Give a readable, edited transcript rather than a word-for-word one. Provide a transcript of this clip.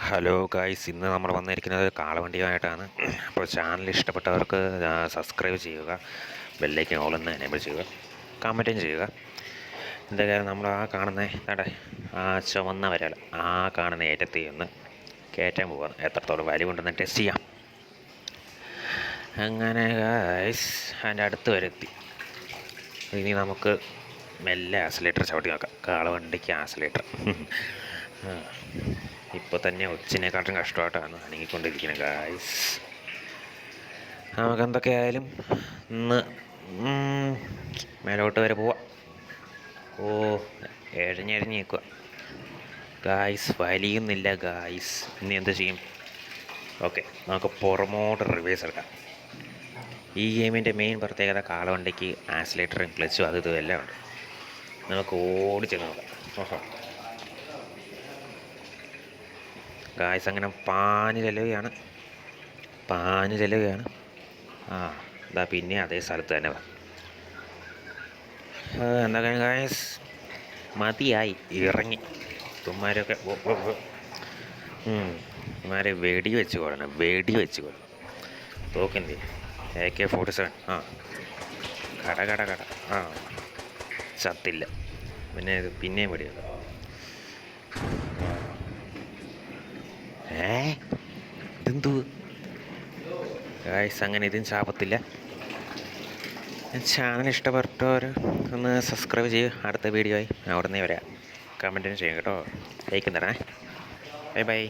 Hello guys, ഇന്ന് നമ്മൾ വന്നിരിക്കുന്നത് കാളവണ്ടിയുമായിട്ടാണ്. അപ്പോൾ ചാനൽ ഇഷ്ടപ്പെട്ടവർക്ക് സബ്സ്ക്രൈബ് ചെയ്യുക, ബെല്ലൈക്കൻ ഓൾ എന്ന് എനേബിൾ ചെയ്യുക, കമൻറ്റും ചെയ്യുക. എന്തായാലും നമ്മൾ ആ കാണുന്ന അവിടെ ആ ചുവന്ന വരൽ ആ കാണുന്ന ഏറ്റത്തിൽ ഒന്ന് കയറ്റാൻ പോവുക. എത്രത്തോളം വലി കൊണ്ടുവന്ന് ടെസ്റ്റ് ചെയ്യാം. അങ്ങനെ ഗായ്സ് അതിൻ്റെ അടുത്ത് വരെ എത്തി. ഇനി നമുക്ക് മെല്ലെ ആക്സിലേറ്റർ ചവിട്ടി നോക്കാം. കാളവണ്ടിക്ക് ആക്സിലേറ്റർ ഇപ്പോൾ തന്നെ ഒച്ചിനെക്കാട്ടും കഷ്ടമായിട്ടാണ് അനങ്ങിക്കൊണ്ടിരിക്കുന്നത് ഗായ്സ്. നമുക്ക് എന്തൊക്കെയായാലും ഇന്ന് മേലോട്ട് വരെ പോവാം. ഓ, എഴഞ്ഞെഴഞ്ഞ് നിൽക്കുക ഗായ്സ്, വലിയുന്നില്ല ഗായ്സ്. ഇനി എന്ത് ചെയ്യും? ഓക്കെ, നമുക്ക് പുറമോട്ട് റിവേഴ്സ് എടുക്കാം. ഈ ഗെയിമിൻ്റെ മെയിൻ പ്രത്യേകത കാളവണ്ടിക്ക് ആക്സിലേറ്ററും ക്ലച്ചും അത് ഇതും എല്ലാം ഉണ്ട്. നമുക്ക് ഓടിച്ചെന്ന് നോക്കാം. ഓഹോ ഗായ്സ്, അങ്ങനെ പാഞ്ഞ് ചെല്ലുകയാണ്. ആ ഇതാ പിന്നെ അതേ സ്ഥലത്ത് തന്നെ എന്തൊക്കെയാണ് ഗായ്സ്, മതിയായി, ഇറങ്ങി. ഇവന്മാരൊക്കെ ഇവന്മാരെ വെടി വെച്ച് കൊള്ളണം. തോക്കെന്തി AK-47. ആ കട ആ ചത്തില്ല. പിന്നെ ഇത് പിന്നെയും വെടിയാണ്. ഇതെന്തു ഗായ്സ്, അങ്ങനെ ഇതും ചാപത്തില്ല. ചാനൽ ഇഷ്ടപ്പെട്ടവർ ഒന്ന് സബ്സ്ക്രൈബ് ചെയ്യുക. അടുത്ത വീഡിയോ ആയി അവിടെ നിന്ന് വരാം. കമൻറ്റിന് ചെയ്യും കേട്ടോ. ലൈക്കും തരണേ. ബൈ.